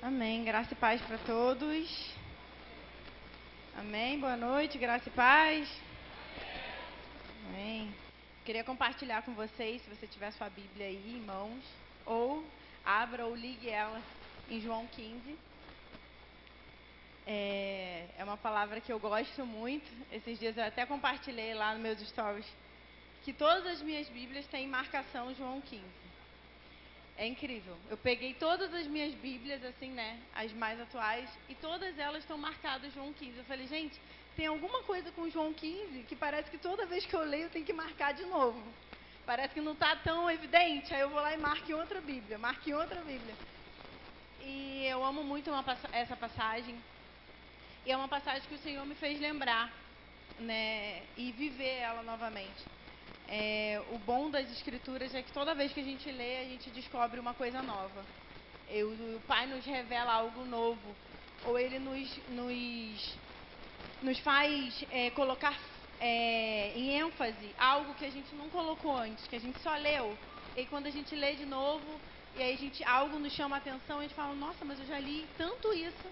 Amém. Graça e paz para todos. Amém. Boa noite. Graça e paz. Amém. Queria compartilhar com vocês, se você tiver sua Bíblia aí em mãos, ou abra ou ligue ela em João 15. É uma palavra que eu gosto muito. Esses dias eu até compartilhei lá nos meus stories que todas as minhas Bíblias têm marcação João 15. É incrível. Eu peguei todas as minhas Bíblias, assim, né, as mais atuais, e todas elas estão marcadas João 15. Eu falei, gente, tem alguma coisa com João 15 que parece que toda vez que eu leio eu tenho que marcar de novo. Parece que não está tão evidente, aí eu vou lá e marco em outra Bíblia, marco em outra Bíblia. E eu amo muito essa passagem. E é uma passagem que o Senhor me fez lembrar, né, e viver ela novamente. O bom das Escrituras é que toda vez que a gente lê, a gente descobre uma coisa nova. O Pai nos revela algo novo, ou Ele nos faz colocar em ênfase algo que a gente não colocou antes, que a gente só leu. E quando a gente lê de novo, e aí algo nos chama a atenção, a gente fala, nossa, mas eu já li tanto isso,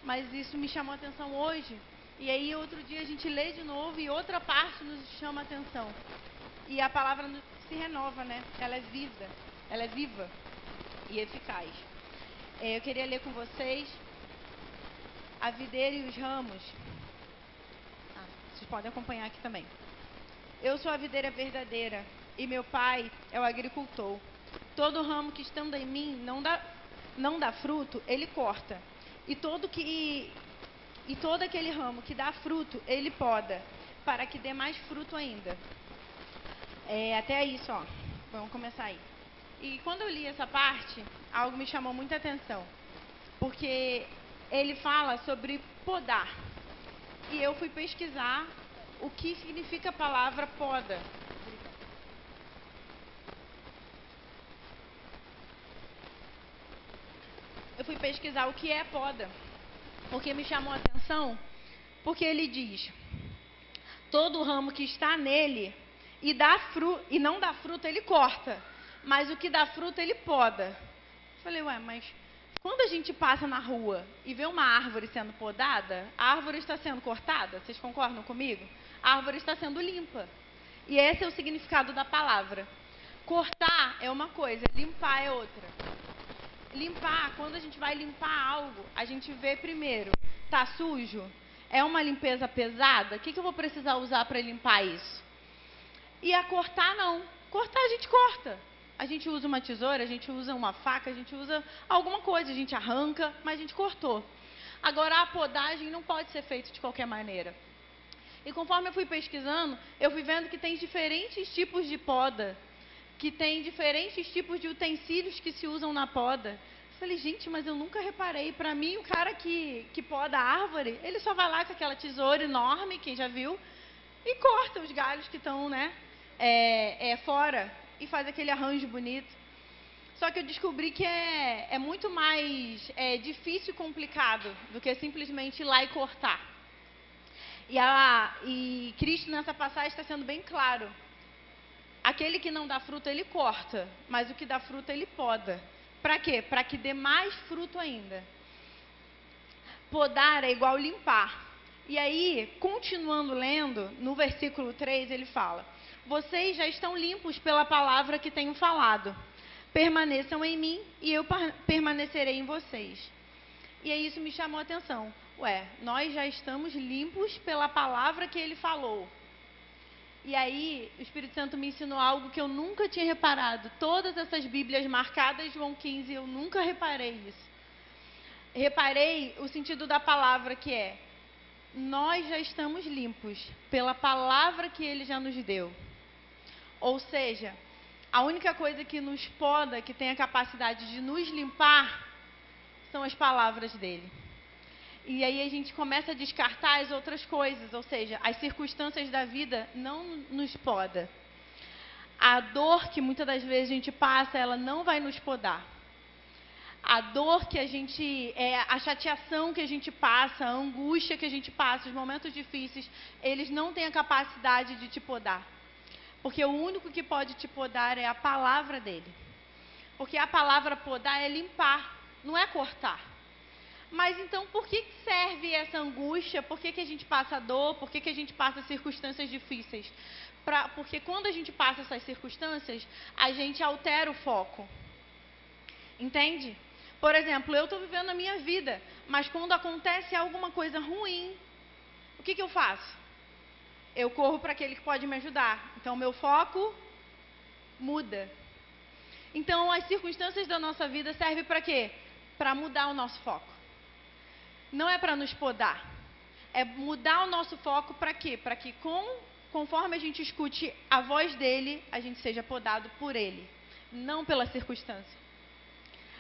mas isso me chamou a atenção hoje. E aí outro dia a gente lê de novo e outra parte nos chama a atenção. E a palavra se renova, né? Ela é viva e eficaz. Eu queria ler com vocês a videira e os ramos. Vocês podem acompanhar aqui também. Eu sou a videira verdadeira e meu pai é o agricultor. Todo ramo que estando em mim não dá fruto, ele corta. E todo aquele ramo que dá fruto, ele poda, para que dê mais fruto ainda. Até isso, ó. Vamos começar aí. E quando eu li essa parte, algo me chamou muita atenção. Porque ele fala sobre podar. E eu fui pesquisar o que significa a palavra poda. Eu fui pesquisar o que é poda. Porque me chamou a atenção. Porque ele diz: todo ramo que está nele e não dá fruta, ele corta. Mas o que dá fruta, ele poda. Falei, mas quando a gente passa na rua e vê uma árvore sendo podada, a árvore está sendo cortada? Vocês concordam comigo? A árvore está sendo limpa. E esse é o significado da palavra. Cortar é uma coisa, limpar é outra. Limpar, quando a gente vai limpar algo, a gente vê primeiro, tá sujo? É uma limpeza pesada? O que eu vou precisar usar para limpar isso? E a cortar, não. Cortar, a gente corta. A gente usa uma tesoura, a gente usa uma faca, a gente usa alguma coisa, a gente arranca, mas a gente cortou. Agora, a podagem não pode ser feita de qualquer maneira. E conforme eu fui pesquisando, eu fui vendo que tem diferentes tipos de poda, que tem diferentes tipos de utensílios que se usam na poda. Falei, gente, mas eu nunca reparei. Para mim, o cara que poda a árvore, ele só vai lá com aquela tesoura enorme, quem já viu, e corta os galhos que estão, né, fora, e faz aquele arranjo bonito. Só que eu descobri que é muito mais difícil e complicado do que simplesmente ir lá e cortar. E Cristo nessa passagem está sendo bem claro. Aquele que não dá fruto, ele corta, mas o que dá fruto, ele poda. Para quê? Para que dê mais fruto ainda. Podar é igual limpar. E aí, continuando lendo, no versículo 3, ele fala: vocês já estão limpos pela palavra que tenho falado. Permaneçam em mim e eu permanecerei em vocês. E aí isso me chamou a atenção. Nós já estamos limpos pela palavra que ele falou. E aí, o Espírito Santo me ensinou algo que eu nunca tinha reparado. Todas essas Bíblias marcadas João 15, eu nunca reparei isso. Reparei o sentido da palavra, que é: nós já estamos limpos pela palavra que ele já nos deu. Ou seja, a única coisa que nos poda, que tem a capacidade de nos limpar, são as palavras dele. E aí a gente começa a descartar as outras coisas, ou seja, as circunstâncias da vida não nos poda. A dor que muitas das vezes a gente passa, ela não vai nos podar. A dor que a chateação que a gente passa, a angústia que a gente passa, os momentos difíceis, eles não têm a capacidade de te podar. Porque o único que pode te podar é a palavra dele. Porque a palavra podar é limpar, não é cortar. Mas então, por que serve essa angústia? Por que a gente passa dor? Por que a gente passa circunstâncias difíceis? Porque quando a gente passa essas circunstâncias, a gente altera o foco. Entende? Por exemplo, eu estou vivendo a minha vida, mas quando acontece alguma coisa ruim, o que eu faço? Eu corro para aquele que pode me ajudar. Então, meu foco muda. Então, as circunstâncias da nossa vida servem para quê? Para mudar o nosso foco. Não é para nos podar. É mudar o nosso foco para quê? Para que conforme a gente escute a voz dele, a gente seja podado por ele. Não pela circunstância.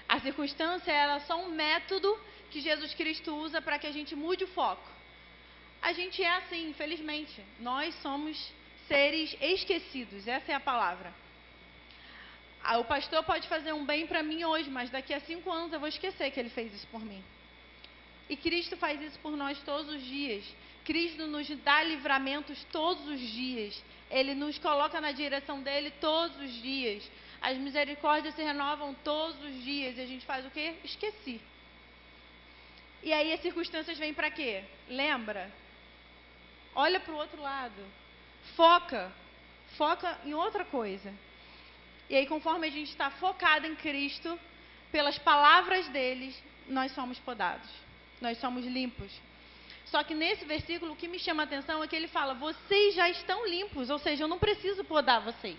A circunstância ela é só um método que Jesus Cristo usa para que a gente mude o foco. A gente é assim, infelizmente. Nós somos seres esquecidos. Essa é a palavra. O pastor pode fazer um bem para mim hoje, mas daqui a 5 anos eu vou esquecer que ele fez isso por mim. E Cristo faz isso por nós todos os dias. Cristo nos dá livramentos todos os dias. Ele nos coloca na direção dele todos os dias. As misericórdias se renovam todos os dias. E a gente faz o quê? Esqueci. E aí as circunstâncias vêm para quê? Lembra? Olha para o outro lado. Foca em outra coisa. E aí, conforme a gente está focado em Cristo, pelas palavras deles, nós somos podados. Nós somos limpos. Só que nesse versículo, o que me chama a atenção é que ele fala, vocês já estão limpos, ou seja, eu não preciso podar vocês.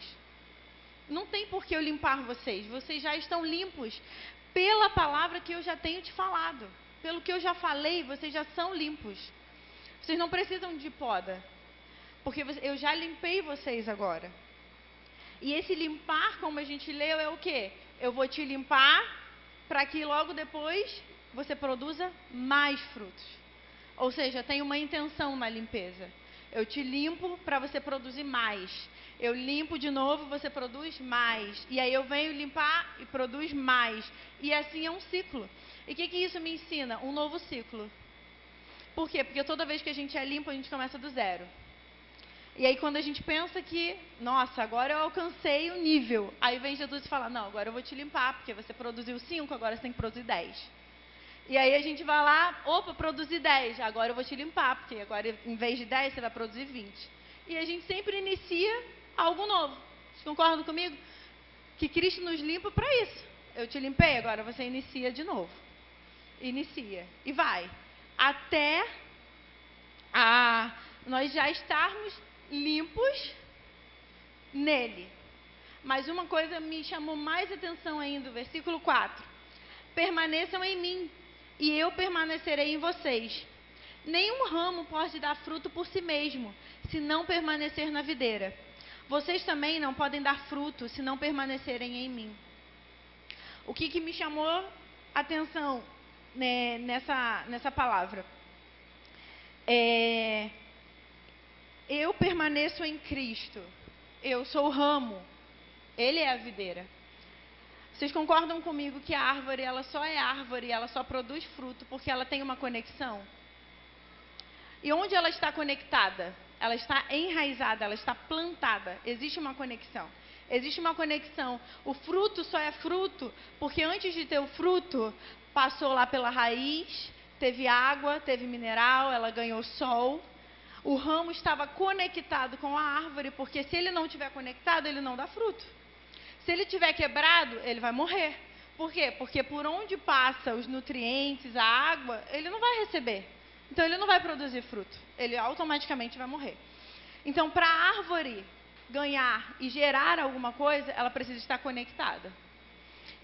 Não tem por que eu limpar vocês. Vocês já estão limpos pela palavra que eu já tenho te falado. Pelo que eu já falei, vocês já são limpos. Vocês não precisam de poda. Porque eu já limpei vocês agora. E esse limpar, como a gente leu, é o quê? Eu vou te limpar para que logo depois você produza mais frutos. Ou seja, tem uma intenção na limpeza. Eu te limpo para você produzir mais. Eu limpo de novo, você produz mais. E aí eu venho limpar e produz mais. E assim é um ciclo. E o que isso me ensina? Um novo ciclo. Por quê? Porque toda vez que a gente é limpo, a gente começa do zero. E aí quando a gente pensa que, nossa, agora eu alcancei o nível. Aí vem Jesus e fala, não, agora eu vou te limpar, porque você produziu 5, agora você tem que produzir 10. E aí a gente vai lá, opa, produzir 10, agora eu vou te limpar, porque agora em vez de 10 você vai produzir 20. E a gente sempre inicia algo novo. Vocês concordam comigo? Que Cristo nos limpa para isso. Eu te limpei, agora você inicia de novo. Inicia. E vai. Até nós já estarmos limpos nele. Mas uma coisa me chamou mais atenção ainda, o versículo 4. Permaneçam em mim, e eu permanecerei em vocês. Nenhum ramo pode dar fruto por si mesmo, se não permanecer na videira. Vocês também não podem dar fruto, se não permanecerem em mim. O que me chamou a atenção, né, nessa palavra? Eu permaneço em Cristo. Eu sou o ramo. Ele é a videira. Vocês concordam comigo que a árvore, ela só é árvore, ela só produz fruto porque ela tem uma conexão? E onde ela está conectada? Ela está enraizada, ela está plantada. Existe uma conexão. Existe uma conexão. O fruto só é fruto porque antes de ter o fruto, passou lá pela raiz, teve água, teve mineral, ela ganhou sol. O ramo estava conectado com a árvore, porque se ele não estiver conectado, ele não dá fruto. Se ele estiver quebrado, ele vai morrer. Por quê? Porque por onde passa os nutrientes, a água, ele não vai receber. Então, ele não vai produzir fruto. Ele automaticamente vai morrer. Então, para a árvore ganhar e gerar alguma coisa, ela precisa estar conectada.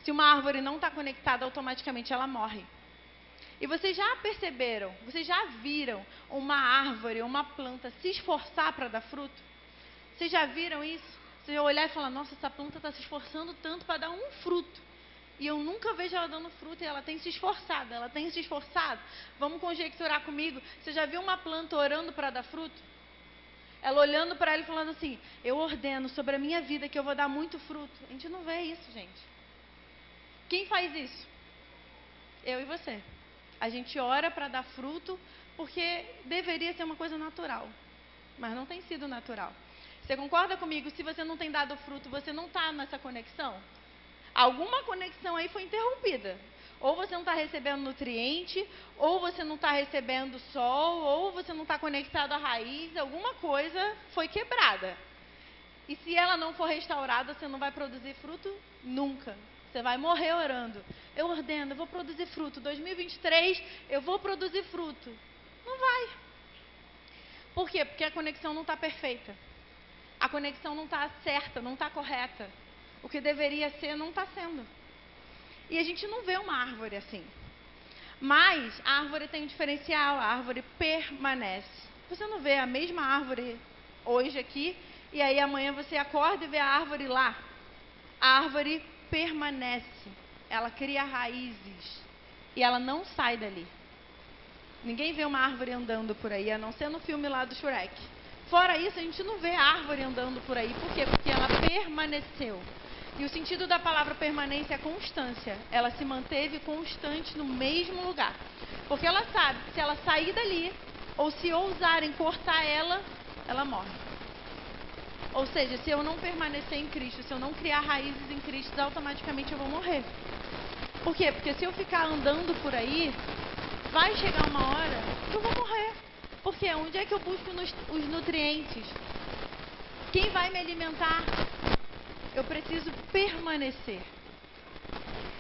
Se uma árvore não está conectada, automaticamente ela morre. E vocês já perceberam, vocês já viram uma árvore, uma planta se esforçar para dar fruto? Vocês já viram isso? Você olhar e falar, nossa, essa planta está se esforçando tanto para dar um fruto. E eu nunca vejo ela dando fruto e ela tem se esforçado, ela tem se esforçado. Vamos conjecturar comigo. Você já viu uma planta orando para dar fruto? Ela olhando para ela e falando assim, eu ordeno sobre a minha vida que eu vou dar muito fruto. A gente não vê isso, gente. Quem faz isso? Eu e você. A gente ora para dar fruto porque deveria ser uma coisa natural. Mas não tem sido natural. Você concorda comigo? Se você não tem dado fruto, você não está nessa conexão? Alguma conexão aí foi interrompida. Ou você não está recebendo nutriente, ou você não está recebendo sol, ou você não está conectado à raiz, alguma coisa foi quebrada. E se ela não for restaurada, você não vai produzir fruto nunca. Você vai morrer orando. Eu ordeno, eu vou produzir fruto. 2023, eu vou produzir fruto. Não vai. Por quê? Porque a conexão não está perfeita. A conexão não está certa, não está correta. O que deveria ser, não está sendo. E a gente não vê uma árvore assim. Mas a árvore tem um diferencial, a árvore permanece. Você não vê a mesma árvore hoje aqui, e aí amanhã você acorda e vê a árvore lá. A árvore permanece. Ela cria raízes. E ela não sai dali. Ninguém vê uma árvore andando por aí, a não ser no filme lá do Shrek. Fora isso, a gente não vê a árvore andando por aí. Por quê? Porque ela permaneceu. E o sentido da palavra permanência é constância. Ela se manteve constante no mesmo lugar. Porque ela sabe que se ela sair dali, ou se ousarem cortar ela, ela morre. Ou seja, se eu não permanecer em Cristo, se eu não criar raízes em Cristo, automaticamente eu vou morrer. Por quê? Porque se eu ficar andando por aí, vai chegar uma hora que eu vou morrer. Porque onde é que eu busco os nutrientes? Quem vai me alimentar? Eu preciso permanecer.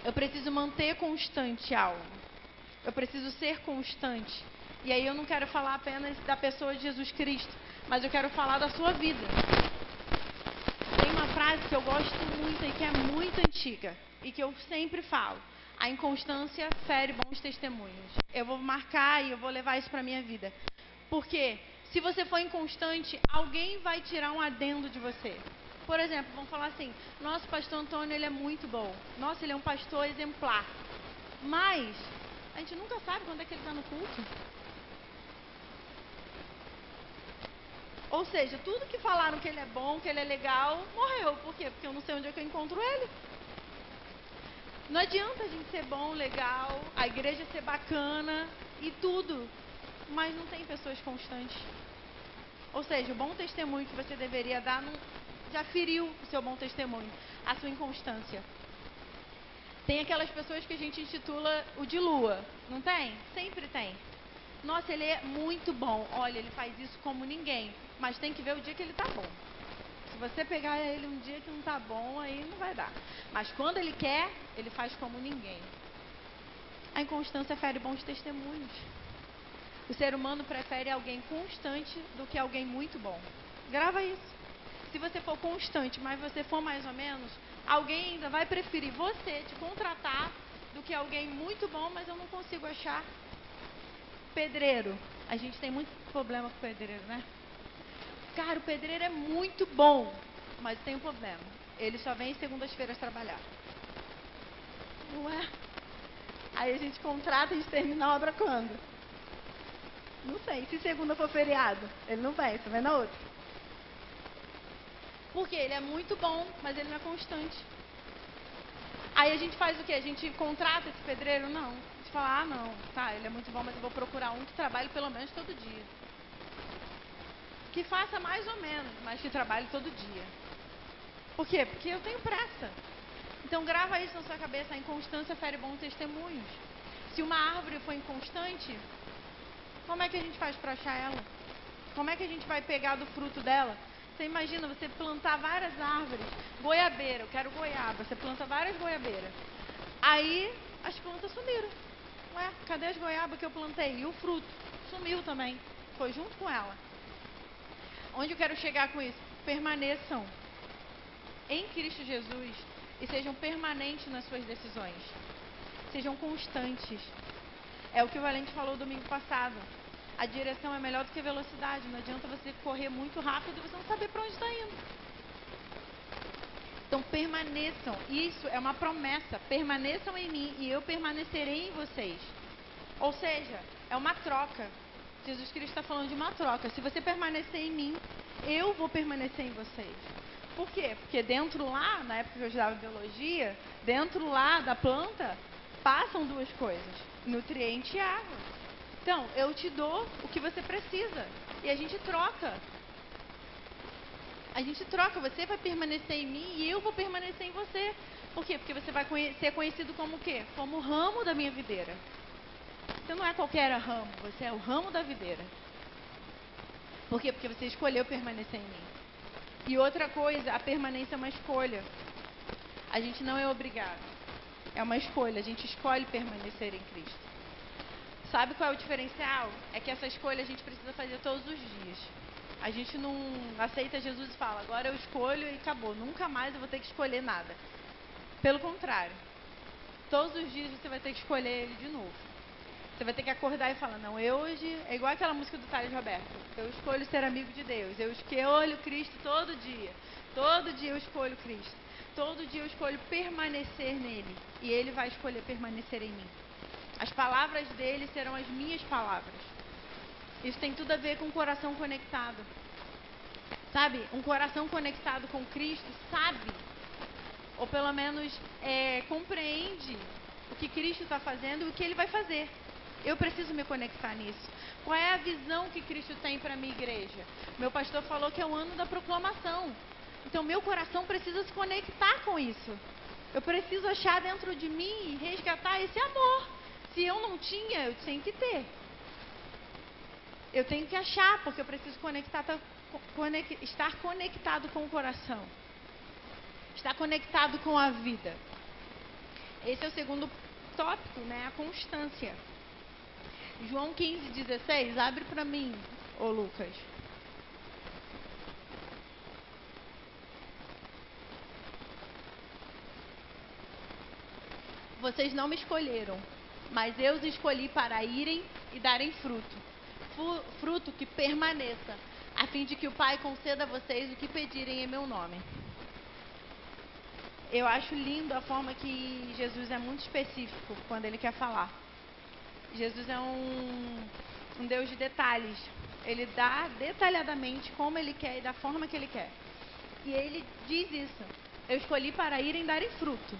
Eu preciso manter constante algo. Eu preciso ser constante. E aí eu não quero falar apenas da pessoa de Jesus Cristo, mas eu quero falar da sua vida. Tem uma frase que eu gosto muito e que é muito antiga e que eu sempre falo. A inconstância fere bons testemunhos. Eu vou marcar e eu vou levar isso para a minha vida. Porque se você for inconstante, alguém vai tirar um adendo de você. Por exemplo, vamos falar assim, nosso pastor Antônio, ele é muito bom. Nossa, ele é um pastor exemplar. Mas a gente nunca sabe quando é que ele está no culto. Ou seja, tudo que falaram que ele é bom, que ele é legal, morreu. Por quê? Porque eu não sei onde é que eu encontro ele. Não adianta a gente ser bom, legal, a igreja ser bacana e tudo, mas não tem pessoas constantes. Ou seja, o bom testemunho que você deveria dar já feriu o seu bom testemunho, a sua inconstância. Tem aquelas pessoas que a gente intitula o de lua, não tem? Sempre tem. Nossa, ele é muito bom. Olha, ele faz isso como ninguém, mas tem que ver o dia que ele tá bom. Se você pegar ele um dia que não tá bom, aí não vai dar. Mas quando ele quer, ele faz como ninguém. A inconstância fere bons testemunhos. O ser humano prefere alguém constante do que alguém muito bom. Grava isso. Se você for constante, mas você for mais ou menos, alguém ainda vai preferir você te contratar do que alguém muito bom, mas eu não consigo achar. Pedreiro. A gente tem muito problema com pedreiro, né? Cara, o pedreiro é muito bom, mas tem um problema. Ele só vem segundas-feiras trabalhar. Não é? Aí a gente contrata e a gente termina a obra quando? Não sei. Se segunda for feriado, ele não vem, você vai na outra. Porque ele é muito bom, mas ele não é constante. Aí a gente faz o quê? A gente contrata esse pedreiro? Não. A gente fala, não, tá, ele é muito bom, mas eu vou procurar um que trabalhe pelo menos todo dia. Que faça mais ou menos, mas que trabalhe todo dia. Por quê? Porque eu tenho pressa. Então grava isso na sua cabeça, a inconstância fere bons testemunhos. Se uma árvore for inconstante, como é que a gente faz para achar ela? Como é que a gente vai pegar do fruto dela? Você imagina você plantar várias árvores, goiabeira, eu quero goiaba, você planta várias goiabeiras. Aí as plantas sumiram. Ué, cadê as goiabas que eu plantei? E o fruto? Sumiu também, foi junto com ela. Onde eu quero chegar com isso? Permaneçam em Cristo Jesus e sejam permanentes nas suas decisões. Sejam constantes. É o que o Valente falou domingo passado. A direção é melhor do que a velocidade. Não adianta você correr muito rápido e você não saber para onde está indo. Então permaneçam. Isso é uma promessa. Permaneçam em mim e eu permanecerei em vocês. Ou seja, é uma troca. Jesus Cristo está falando de uma troca. Se você permanecer em mim, eu vou permanecer em vocês. Por quê? Porque dentro lá, na época que eu estudava biologia, dentro lá da planta, passam duas coisas: nutriente e água. Então, eu te dou o que você precisa. E a gente troca. A gente troca. Você vai permanecer em mim e eu vou permanecer em você. Por quê? Porque você vai ser conhecido como o quê? Como o ramo da minha videira. Você não é qualquer ramo, você é o ramo da videira. Por quê? Porque você escolheu permanecer em mim. E outra coisa, a permanência é uma escolha. A gente não é obrigado. É uma escolha, a gente escolhe permanecer em Cristo. Sabe qual é o diferencial? É que essa escolha a gente precisa fazer todos os dias. A gente não aceita Jesus e fala, agora eu escolho e acabou. Nunca mais eu vou ter que escolher nada. Pelo contrário. Todos os dias você vai ter que escolher ele de novo. Você vai ter que acordar e falar, não, eu hoje... É igual aquela música do Thales Roberto. Eu escolho ser amigo de Deus. Eu escolho Cristo todo dia. Todo dia eu escolho Cristo. Todo dia eu escolho permanecer nele. E ele vai escolher permanecer em mim. As palavras dele serão as minhas palavras. Isso tem tudo a ver com um coração conectado. Sabe? Um coração conectado com Cristo sabe, ou pelo menos compreende o que Cristo está fazendo e o que ele vai fazer. Eu preciso me conectar nisso. Qual é a visão que Cristo tem para a minha igreja? Meu pastor falou que é o ano da proclamação. Então, meu coração precisa se conectar com isso. Eu preciso achar dentro de mim e resgatar esse amor. Se eu não tinha, eu tenho que ter. Eu tenho que achar, porque eu preciso estar conectado com o coração. Estar conectado com a vida. Esse é o segundo tópico, né? A constância. João 15:16, abre para mim, ô Lucas. Vocês não me escolheram, mas eu os escolhi para irem e darem fruto. Fruto que permaneça, a fim de que o Pai conceda a vocês o que pedirem em meu nome. Eu acho lindo a forma que Jesus é muito específico quando ele quer falar. Jesus é um Deus de detalhes. Ele dá detalhadamente como ele quer e da forma que ele quer. E ele diz isso. Eu escolhi para irem darem fruto.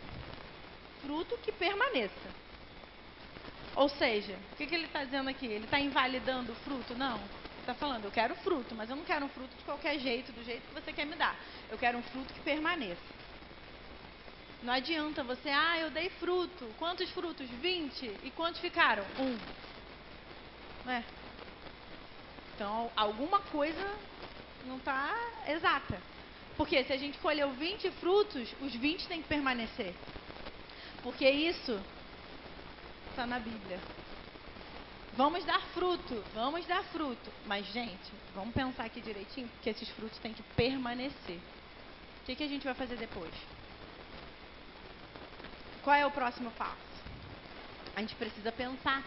Fruto que permaneça. Ou seja, o que ele está dizendo aqui? Ele está invalidando o fruto? Não. Ele está falando, eu quero fruto, mas eu não quero um fruto de qualquer jeito, do jeito que você quer me dar. Eu quero um fruto que permaneça. Não adianta você, eu dei fruto. Quantos frutos? 20. E quantos ficaram? 1. Não é? Então, alguma coisa não está exata. Porque se a gente colheu 20 frutos, os 20 têm que permanecer. Porque isso está na Bíblia. Vamos dar fruto. Mas, gente, vamos pensar aqui direitinho, porque esses frutos têm que permanecer. O que a gente vai fazer depois? Qual é o próximo passo? A gente precisa pensar.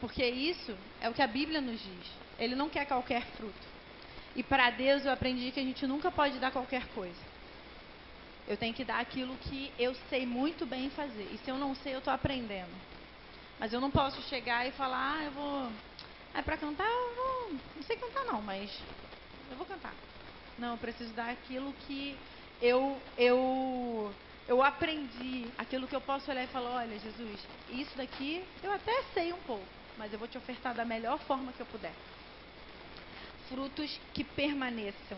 Porque isso é o que a Bíblia nos diz. Ele não quer qualquer fruto. E para Deus eu aprendi que a gente nunca pode dar qualquer coisa. Eu tenho que dar aquilo que eu sei muito bem fazer. E se eu não sei, eu estou aprendendo. Mas eu não posso chegar e falar, eu vou... para cantar, não sei cantar não, mas eu vou cantar. Não, eu preciso dar aquilo que eu aprendi, aquilo que eu posso olhar e falar, olha, Jesus, isso daqui eu até sei um pouco, mas eu vou te ofertar da melhor forma que eu puder. Frutos que permaneçam.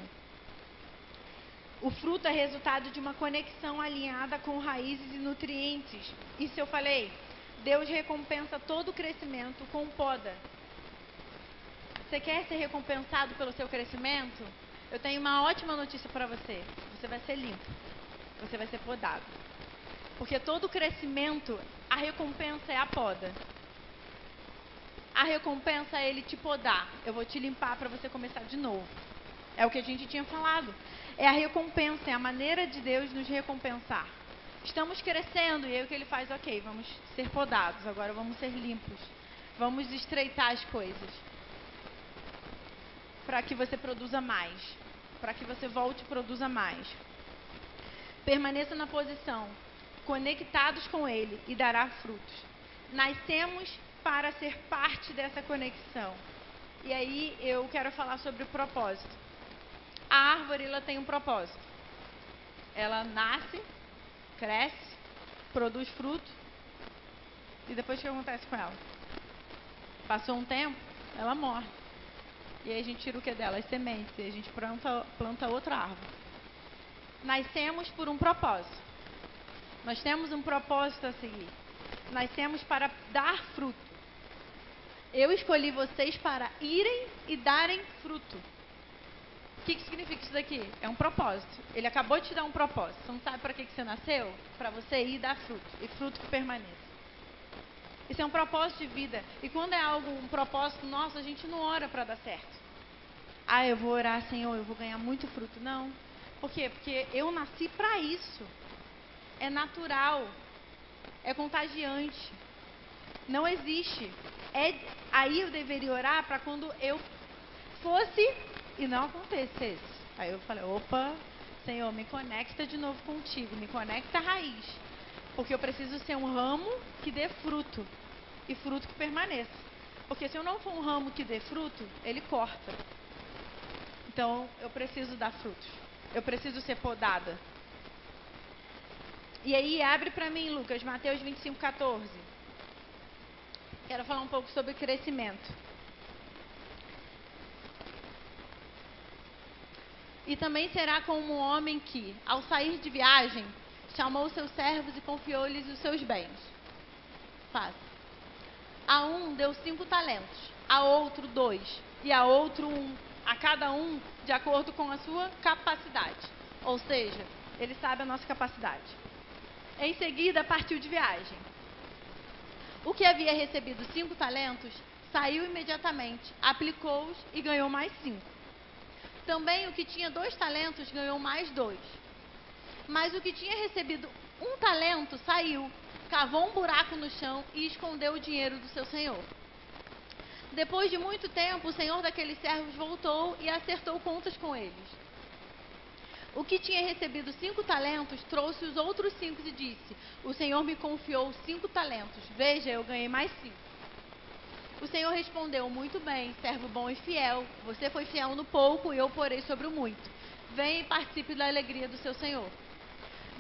O fruto é resultado de uma conexão alinhada com raízes e nutrientes. Isso eu falei. Deus recompensa todo o crescimento com poda. Você quer ser recompensado pelo seu crescimento? Eu tenho uma ótima notícia para você. Você vai ser limpo. Você vai ser podado. Porque todo crescimento, a recompensa é a poda. A recompensa é ele te podar. Eu vou te limpar para você começar de novo. É o que a gente tinha falado. É a recompensa, é a maneira de Deus nos recompensar. Estamos crescendo e aí o que ele faz? Ok, vamos ser podados, agora vamos ser limpos. Vamos estreitar as coisas. Para que você produza mais. Para que você volte e produza mais. Permaneça na posição, conectados com ele e dará frutos. Nascemos para ser parte dessa conexão. E aí eu quero falar sobre o propósito. A árvore, ela tem um propósito. Ela nasce, cresce, produz fruto. E depois o que acontece com ela? Passou um tempo, ela morre. E aí a gente tira o que dela? As sementes. E a gente planta outra árvore. Nascemos por um propósito. Nós temos um propósito a seguir. Nós temos para dar fruto. Eu escolhi vocês para irem e darem fruto. O que significa isso daqui? É um propósito. Ele acabou de te dar um propósito. Você não sabe para que você nasceu? Para você ir e dar fruto. E fruto que permaneça. Isso é um propósito de vida. E quando é algo, um propósito nosso, a gente não ora para dar certo. Ah, eu vou orar, Senhor, eu vou ganhar muito fruto. Não. Por quê? Porque eu nasci para isso. É natural. É contagiante. Não existe. Aí eu deveria orar para quando eu fosse e não acontecesse. Aí eu falei, opa, Senhor, me conecta de novo contigo. Me conecta à raiz. Porque eu preciso ser um ramo que dê fruto. E fruto que permaneça. Porque se eu não for um ramo que dê fruto, ele corta. Então, eu preciso dar frutos. Eu preciso ser podada. E aí, abre para mim, Lucas, Mateus 25:14. Quero falar um pouco sobre crescimento. E também será como um homem que, ao sair de viagem, chamou seus servos e confiou-lhes os seus bens. Fácil. A um deu 5 talentos, a outro 2, e a outro 1, a cada um de acordo com a sua capacidade. Ou seja, ele sabe a nossa capacidade. Em seguida, partiu de viagem. O que havia recebido 5 talentos, saiu imediatamente, aplicou-os e ganhou mais 5. Também o que tinha 2 talentos ganhou mais 2. Mas o que tinha recebido 1 talento saiu, cavou um buraco no chão e escondeu o dinheiro do seu senhor. Depois de muito tempo, o senhor daqueles servos voltou e acertou contas com eles. O que tinha recebido 5 talentos trouxe os outros 5 e disse: o senhor me confiou 5 talentos. Veja, eu ganhei mais 5. O senhor respondeu: muito bem, servo bom e fiel. Você foi fiel no pouco e eu porei sobre o muito. Venha e participe da alegria do seu senhor.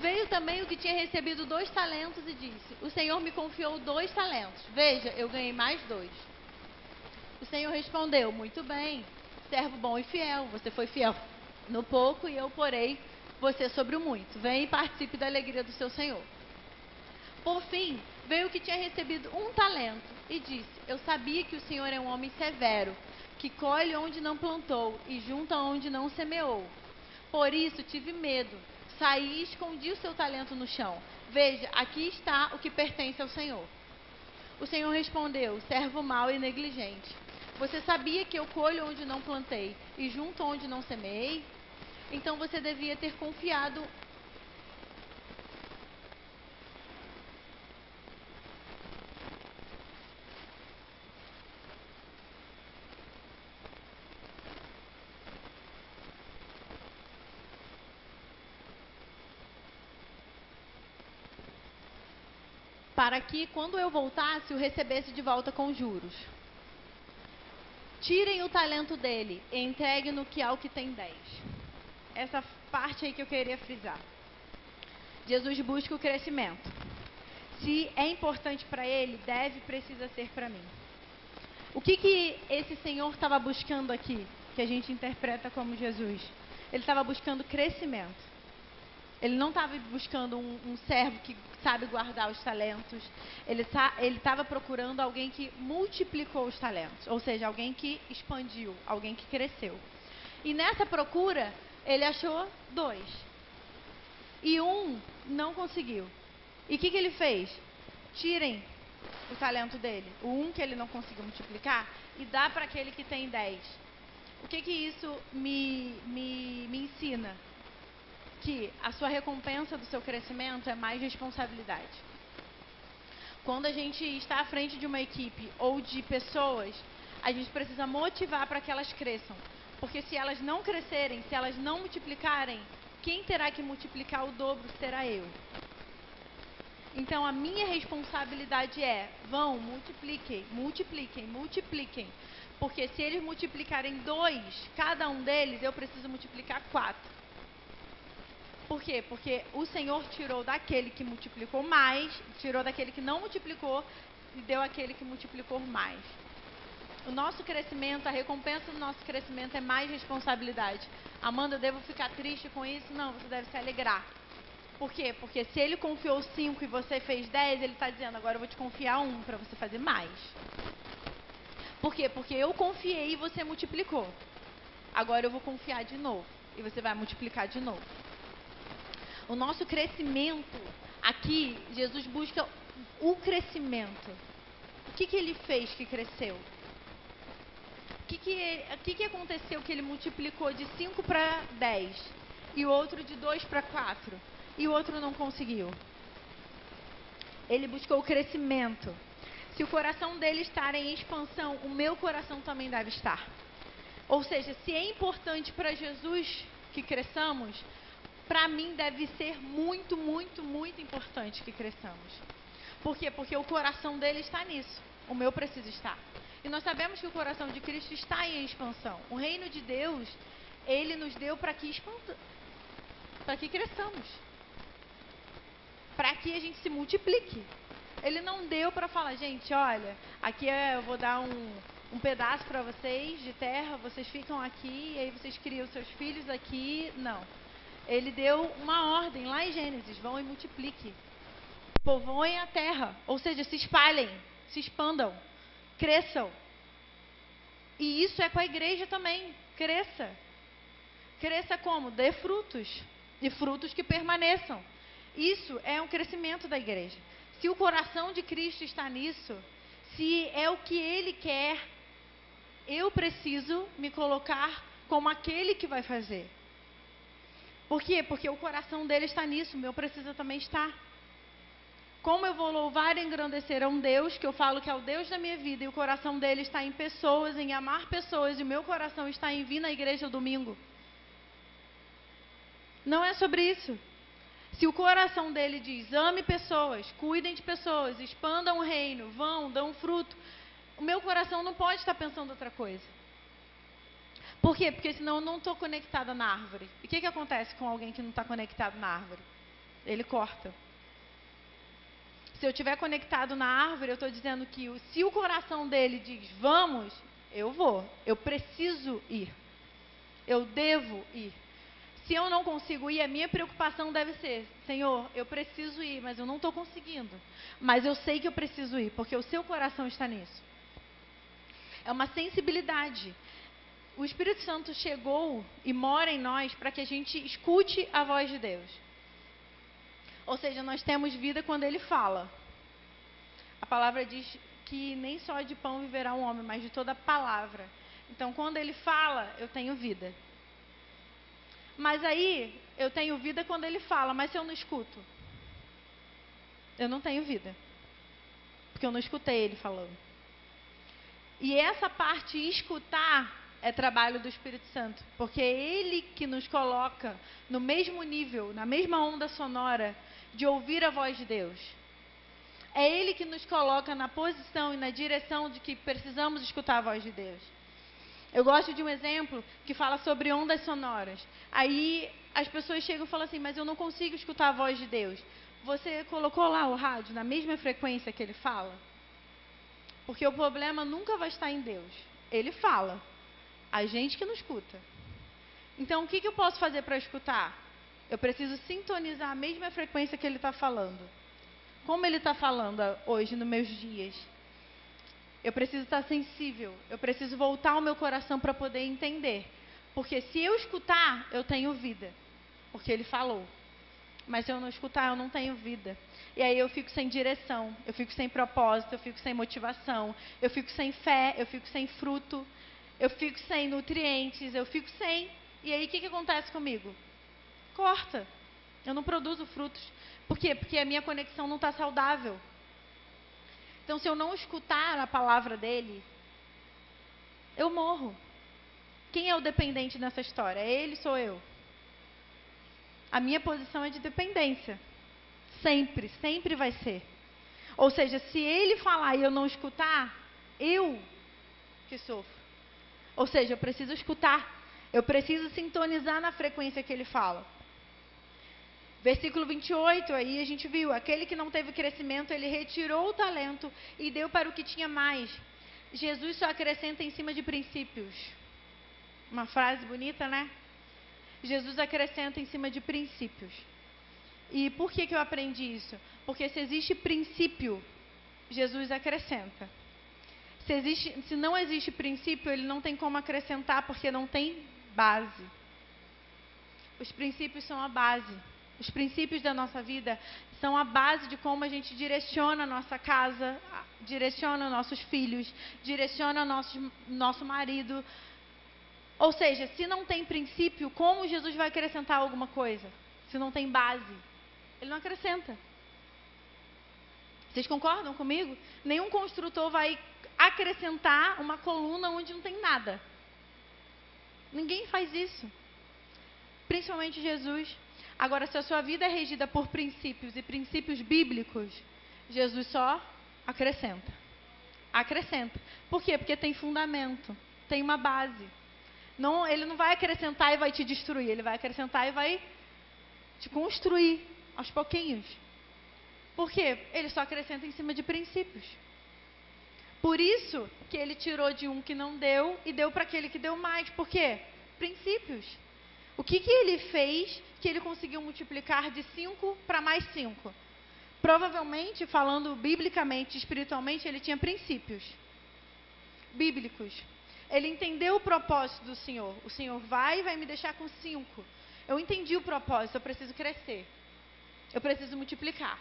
Veio também o que tinha recebido 2 talentos e disse: o senhor me confiou 2 talentos. Veja, eu ganhei mais 2. O senhor respondeu: muito bem, servo bom e fiel. Você foi fiel no pouco e eu porei você sobre o muito. Venha e participe da alegria do seu senhor. Por fim, veio o que tinha recebido 1 talento e disse: eu sabia que o senhor é um homem severo, que colhe onde não plantou e junta onde não semeou. Por isso tive medo, saí e escondi o seu talento no chão. Veja, aqui está o que pertence ao senhor. O senhor respondeu: servo mau e negligente. Você sabia que eu colho onde não plantei e junto onde não semeei? Então você devia ter confiado. Para que, quando eu voltasse, o recebesse de volta com juros. Tirem o talento dele e entregue no que ao que tem 10. Essa parte aí que eu queria frisar. Jesus busca o crescimento. Se é importante para ele, precisa ser para mim. O que esse Senhor estava buscando aqui, que a gente interpreta como Jesus? Ele estava buscando crescimento. Ele não estava buscando um servo que sabe guardar os talentos. Ele estava procurando alguém que multiplicou os talentos. Ou seja, alguém que expandiu, alguém que cresceu. E nessa procura, ele achou 2. E 1 não conseguiu. E o que ele fez? Tirem o talento dele, o 1 que ele não conseguiu multiplicar, e dá para aquele que tem 10. O que isso me ensina? Que a sua recompensa do seu crescimento é mais responsabilidade. Quando a gente está à frente de uma equipe ou de pessoas, a gente precisa motivar para que elas cresçam. Porque se elas não crescerem, se elas não multiplicarem, quem terá que multiplicar o dobro será eu. Então a minha responsabilidade é: vão, multipliquem, multipliquem, multipliquem. Porque se eles multiplicarem 2, cada um deles, eu preciso multiplicar 4. Por quê? Porque o Senhor tirou daquele que multiplicou mais, tirou daquele que não multiplicou e deu àquele que multiplicou mais. O nosso crescimento, a recompensa do nosso crescimento é mais responsabilidade. Amanda, eu devo ficar triste com isso? Não, você deve se alegrar. Por quê? Porque se ele confiou 5 e você fez 10, ele está dizendo, agora eu vou te confiar 1 para você fazer mais. Por quê? Porque eu confiei e você multiplicou. Agora eu vou confiar de novo e você vai multiplicar de novo. O nosso crescimento, aqui, Jesus busca o crescimento. O que ele fez que cresceu? O que aconteceu que ele multiplicou de 5 para 10 e o outro de 2 para 4 e o outro não conseguiu? Ele buscou o crescimento. Se o coração dele estar em expansão, o meu coração também deve estar. Ou seja, se é importante para Jesus que cresçamos, para mim deve ser muito, muito, muito importante que cresçamos. Por quê? Porque o coração dele está nisso. O meu precisa estar. E nós sabemos que o coração de Cristo está em expansão. O reino de Deus, ele nos deu para que cresçamos. Para que a gente se multiplique. Ele não deu para falar, gente, olha, aqui eu vou dar um pedaço para vocês de terra, vocês ficam aqui e aí vocês criam seus filhos aqui. Não. Ele deu uma ordem lá em Gênesis, vão e multipliquem. Povoem a terra, ou seja, se espalhem, se expandam, cresçam. E isso é com a igreja também, cresça. Cresça como? Dê frutos, e frutos que permaneçam. Isso é um crescimento da igreja. Se o coração de Cristo está nisso, se é o que Ele quer, eu preciso me colocar como aquele que vai fazer. Por quê? Porque o coração dele está nisso, o meu precisa também estar. Como eu vou louvar e engrandecer a um Deus, que eu falo que é o Deus da minha vida, e o coração dele está em pessoas, em amar pessoas, e o meu coração está em vir na igreja domingo? Não é sobre isso. Se o coração dele diz, ame pessoas, cuidem de pessoas, expandam o reino, vão, dão fruto, o meu coração não pode estar pensando outra coisa. Por quê? Porque senão eu não estou conectada na árvore. E o que acontece com alguém que não está conectado na árvore? Ele corta. Se eu estiver conectado na árvore, eu estou dizendo que se o coração dele diz, vamos, eu vou. Eu preciso ir. Eu devo ir. Se eu não consigo ir, a minha preocupação deve ser, Senhor, eu preciso ir, mas eu não estou conseguindo. Mas eu sei que eu preciso ir, porque o seu coração está nisso. É uma sensibilidade. O Espírito Santo chegou e mora em nós para que a gente escute a voz de Deus. Ou seja, nós temos vida quando Ele fala. A palavra diz que nem só de pão viverá um homem, mas de toda palavra. Então, quando Ele fala, eu tenho vida. Mas aí, eu tenho vida quando Ele fala, mas se eu não escuto, eu não tenho vida. Porque eu não escutei Ele falando. E essa parte, escutar, é trabalho do Espírito Santo. Porque é Ele que nos coloca no mesmo nível, na mesma onda sonora, de ouvir a voz de Deus. É Ele que nos coloca na posição e na direção de que precisamos escutar a voz de Deus. Eu gosto de um exemplo que fala sobre ondas sonoras. Aí as pessoas chegam e falam assim, mas eu não consigo escutar a voz de Deus. Você colocou lá o rádio na mesma frequência que ele fala? Porque o problema nunca vai estar em Deus. Ele fala. A gente que não escuta. Então, o que eu posso fazer para escutar? Eu preciso sintonizar a mesma frequência que ele está falando. Como ele está falando hoje, nos meus dias? Eu preciso estar sensível. Eu preciso voltar o meu coração para poder entender. Porque se eu escutar, eu tenho vida. Porque ele falou. Mas se eu não escutar, eu não tenho vida. E aí eu fico sem direção. Eu fico sem propósito. Eu fico sem motivação. Eu fico sem fé. Eu fico sem fruto. Eu fico sem nutrientes. Eu fico sem... E aí o que acontece comigo? Corta. Eu não produzo frutos. Por quê? Porque a minha conexão não está saudável. Então, se eu não escutar a palavra dele, eu morro. Quem é o dependente nessa história? É ele, sou eu. A minha posição é de dependência. Sempre, sempre vai ser. Ou seja, se ele falar e eu não escutar, eu que sofro. Ou seja, eu preciso escutar. Eu preciso sintonizar na frequência que ele fala. Versículo 28, aí a gente viu, aquele que não teve crescimento, ele retirou o talento e deu para o que tinha mais. Jesus só acrescenta em cima de princípios. Uma frase bonita, né? Jesus acrescenta em cima de princípios. E por que eu aprendi isso? Porque se existe princípio, Jesus acrescenta. Se não existe princípio, ele não tem como acrescentar, porque não tem base. Os princípios são a base. Os princípios da nossa vida são a base de como a gente direciona a nossa casa, direciona nossos filhos, direciona nosso marido. Ou seja, se não tem princípio, como Jesus vai acrescentar alguma coisa? Se não tem base, ele não acrescenta. Vocês concordam comigo? Nenhum construtor vai acrescentar uma coluna onde não tem nada. Ninguém faz isso. Principalmente Jesus. Agora, se a sua vida é regida por princípios e princípios bíblicos, Jesus só acrescenta. Acrescenta. Por quê? Porque tem fundamento, tem uma base. Não, ele não vai acrescentar e vai te destruir. Ele vai acrescentar e vai te construir aos pouquinhos. Por quê? Ele só acrescenta em cima de princípios. Por isso que ele tirou de um que não deu e deu para aquele que deu mais. Por quê? Princípios. O que ele fez que ele conseguiu multiplicar de 5 para mais 5? Provavelmente, falando biblicamente, espiritualmente, ele tinha princípios bíblicos. Ele entendeu o propósito do Senhor. O Senhor vai me deixar com 5. Eu entendi o propósito, eu preciso crescer. Eu preciso multiplicar.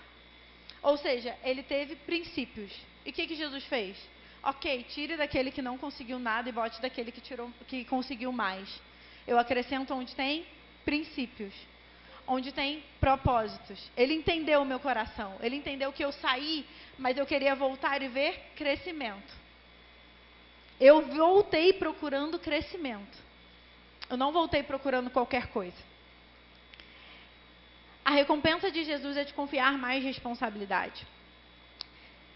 Ou seja, ele teve princípios. E o que Jesus fez? Ok, tire daquele que não conseguiu nada e bote daquele que conseguiu mais. Eu acrescento onde tem princípios. Onde tem propósitos. Ele entendeu o meu coração. Ele entendeu que eu saí, mas eu queria voltar e ver crescimento. Eu voltei procurando crescimento. Eu não voltei procurando qualquer coisa. A recompensa de Jesus é de confiar mais responsabilidade.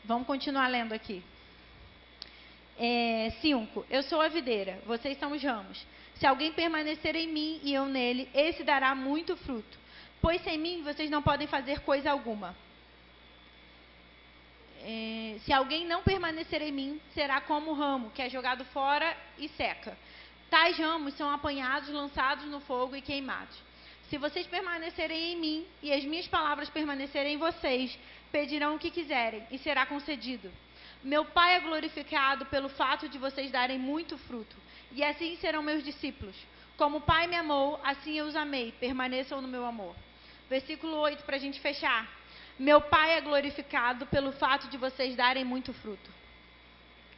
Vamos continuar lendo aqui. 5. Eu sou a videira, vocês são os ramos. Se alguém permanecer em mim e eu nele, esse dará muito fruto. Pois sem mim vocês não podem fazer coisa alguma. Se alguém não permanecer em mim, será como o ramo, que é jogado fora e seca. Tais ramos são apanhados, lançados no fogo e queimados. Se vocês permanecerem em mim e as minhas palavras permanecerem em vocês, pedirão o que quiserem e será concedido. Meu Pai é glorificado pelo fato de vocês darem muito fruto, e assim serão meus discípulos. Como o Pai me amou, assim eu os amei. Permaneçam no meu amor. Versículo 8, para a gente fechar. Meu Pai é glorificado pelo fato de vocês darem muito fruto.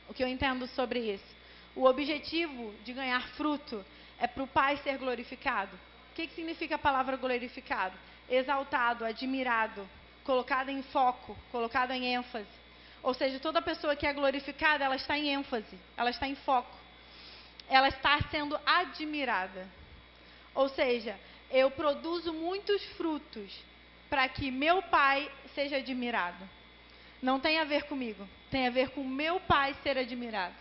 O que eu entendo sobre isso? O objetivo de ganhar fruto é para o Pai ser glorificado. O que significa a palavra glorificado? Exaltado, admirado, colocado em foco, colocado em ênfase. Ou seja, toda pessoa que é glorificada, ela está em ênfase, ela está em foco. Ela está sendo admirada. Ou seja, eu produzo muitos frutos para que meu Pai seja admirado. Não tem a ver comigo, tem a ver com meu Pai ser admirado.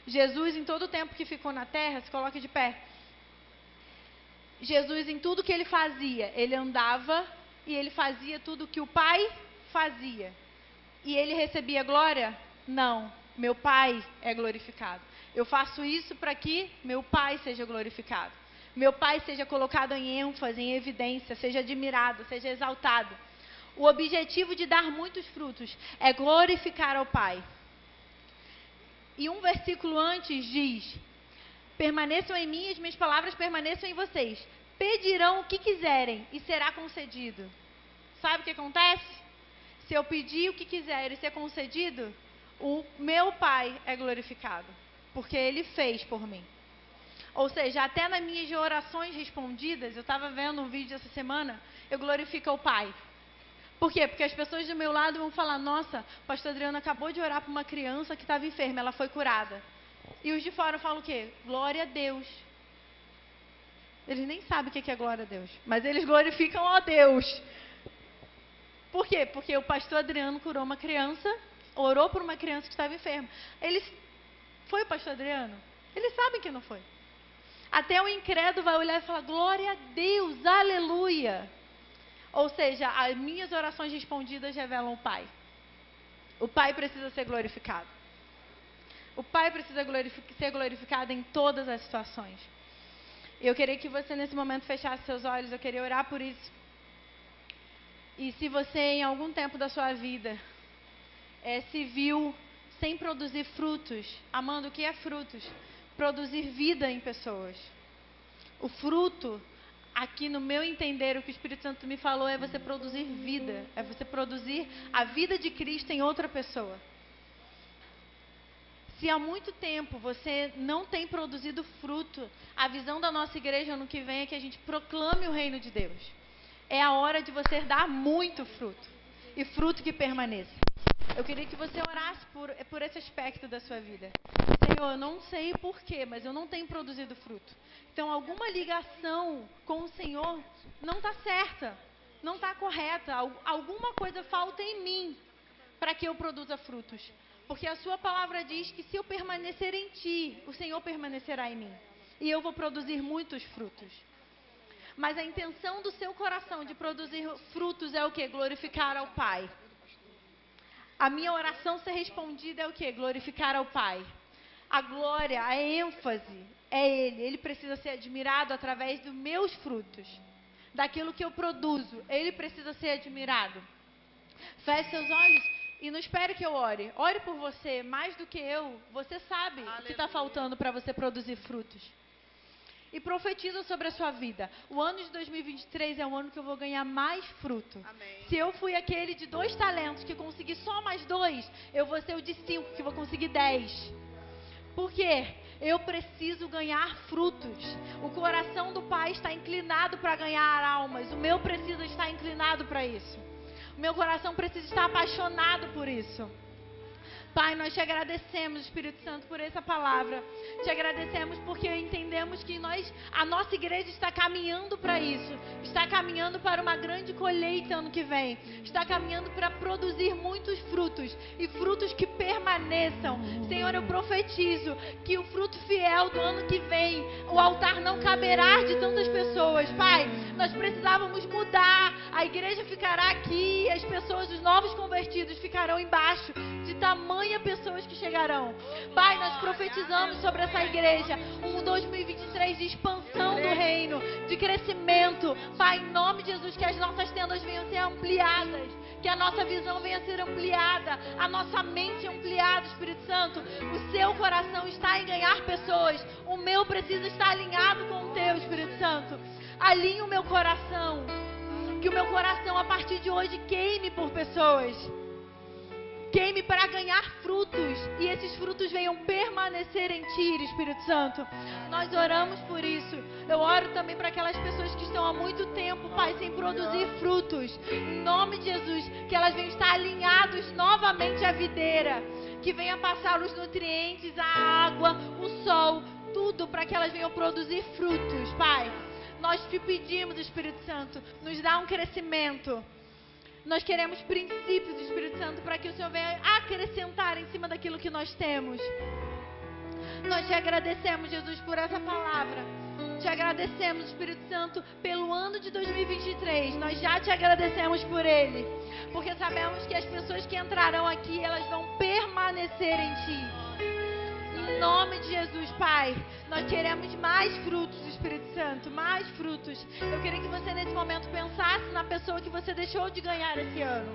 Jesus, em todo o tempo que ficou na terra, se coloque de pé. Jesus, em tudo que ele fazia, ele andava e ele fazia tudo que o Pai fazia. E ele recebia glória? Não, meu Pai é glorificado. Eu faço isso para que meu Pai seja glorificado. Meu Pai seja colocado em ênfase, em evidência, seja admirado, seja exaltado. O objetivo de dar muitos frutos é glorificar ao Pai. E um versículo antes diz: permaneçam em mim e as minhas palavras permaneçam em vocês. Pedirão o que quiserem e será concedido. Sabe o que acontece? Se eu pedir o que quiser e ser concedido, o meu Pai é glorificado. Porque Ele fez por mim. Ou seja, até nas minhas orações respondidas, eu estava vendo um vídeo essa semana, eu glorifico o Pai. Por quê? Porque as pessoas do meu lado vão falar: nossa, o pastor Adriano acabou de orar para uma criança que estava enferma, ela foi curada. E os de fora falam o quê? Glória a Deus. Eles nem sabem o que é glória a Deus, mas eles glorificam a Deus. Por quê? Porque o pastor Adriano curou uma criança, orou por uma criança que estava enferma. Foi o pastor Adriano? Eles sabem que não foi. Até o incrédulo vai olhar e falar: glória a Deus, aleluia. Ou seja, as minhas orações respondidas revelam o Pai. O Pai precisa ser glorificado. O Pai precisa ser glorificado em todas as situações. Eu queria que você nesse momento fechasse seus olhos, eu queria orar por isso. E se você, em algum tempo da sua vida, se viu sem produzir frutos, amando, o que é frutos? Produzir vida em pessoas. O fruto, aqui no meu entender, o que o Espírito Santo me falou, é você produzir vida. É você produzir a vida de Cristo em outra pessoa. Se há muito tempo você não tem produzido fruto, a visão da nossa igreja ano que vem é que a gente proclame o reino de Deus. É a hora de você dar muito fruto. E fruto que permaneça. Eu queria que você orasse por esse aspecto da sua vida. Senhor, eu não sei porquê, mas eu não tenho produzido fruto. Então, alguma ligação com o Senhor não está certa, não está correta. Alguma coisa falta em mim para que eu produza frutos. Porque a sua palavra diz que se eu permanecer em ti, o Senhor permanecerá em mim. E eu vou produzir muitos frutos. Mas a intenção do seu coração de produzir frutos é o quê? Glorificar ao Pai. A minha oração ser respondida é o quê? Glorificar ao Pai. A glória, a ênfase é Ele. Ele precisa ser admirado através dos meus frutos. Daquilo que eu produzo. Ele precisa ser admirado. Feche seus olhos e não espere que eu ore. Ore por você, mais do que eu. Você sabe o que está faltando para você produzir frutos. E profetiza sobre a sua vida. O ano de 2023 é o ano que eu vou ganhar mais fruto. Amém. Se eu fui aquele de 2 talentos que consegui só mais 2, eu vou ser o de 5 que vou conseguir 10. Por quê? Eu preciso ganhar frutos. O coração do Pai está inclinado para ganhar almas. O meu precisa estar inclinado para isso. O meu coração precisa estar apaixonado por isso. Pai, nós te agradecemos, Espírito Santo, por essa palavra. Te agradecemos porque entendemos que a nossa igreja está caminhando para isso. Está caminhando para uma grande colheita ano que vem. Está caminhando para produzir muitos frutos. E frutos que permaneçam. Senhor, eu profetizo que o fruto fiel do ano que vem, o altar não caberá de tantas pessoas. Pai, nós precisávamos mudar. A igreja ficará aqui, as pessoas, os novos convertidos ficarão embaixo. De tamanho pessoas que chegarão. Pai, nós profetizamos sobre essa igreja um 2023 de expansão do reino, de crescimento. Pai, em nome de Jesus, que as nossas tendas venham a ser ampliadas, que a nossa visão venha a ser ampliada, a nossa mente ampliada, Espírito Santo. O seu coração está em ganhar pessoas. O meu precisa estar alinhado com o teu, Espírito Santo. Alinhe o meu coração. Que o meu coração, a partir de hoje, queime por pessoas. Queime para ganhar frutos. E esses frutos venham permanecer em ti, Espírito Santo. Nós oramos por isso. Eu oro também para aquelas pessoas que estão há muito tempo, Pai, sem produzir frutos. Em nome de Jesus, que elas venham estar alinhadas novamente à videira. Que venha passar os nutrientes, a água, o sol, tudo para que elas venham produzir frutos, Pai. Nós te pedimos, Espírito Santo, nos dá um crescimento. Nós queremos princípios do Espírito Santo para que o Senhor venha acrescentar em cima daquilo que nós temos. Nós te agradecemos, Jesus, por essa palavra. Te agradecemos, Espírito Santo, pelo ano de 2023. Nós já te agradecemos por ele. Porque sabemos que as pessoas que entrarão aqui, elas vão permanecer em ti. Em nome de Jesus, Pai, nós queremos mais frutos, Espírito Santo, mais frutos. Eu queria que você nesse momento pensasse na pessoa que você deixou de ganhar esse ano.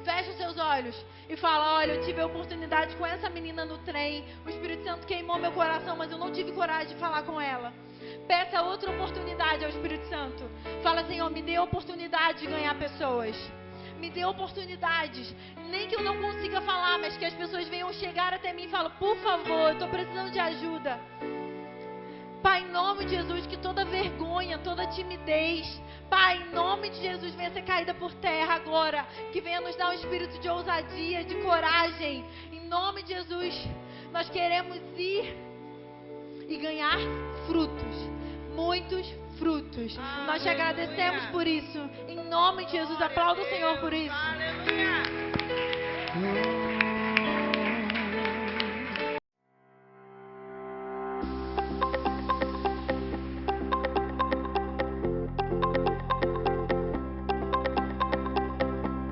Feche os seus olhos e fala: olha, eu tive a oportunidade com essa menina no trem. O Espírito Santo queimou meu coração, mas eu não tive coragem de falar com ela. Peça outra oportunidade ao Espírito Santo. Fala: Senhor, me dê a oportunidade de ganhar pessoas. Me dê oportunidades, nem que eu não consiga falar, mas que as pessoas venham chegar até mim e falam: por favor, eu estou precisando de ajuda. Pai, em nome de Jesus, que toda vergonha, toda timidez, Pai, em nome de Jesus, venha ser caída por terra agora. Que venha nos dar um espírito de ousadia, de coragem. Em nome de Jesus, nós queremos ir e ganhar frutos, muitos frutos. Nós te agradecemos por isso. Em nome de Jesus, aplauda o Senhor por isso. Aleluia.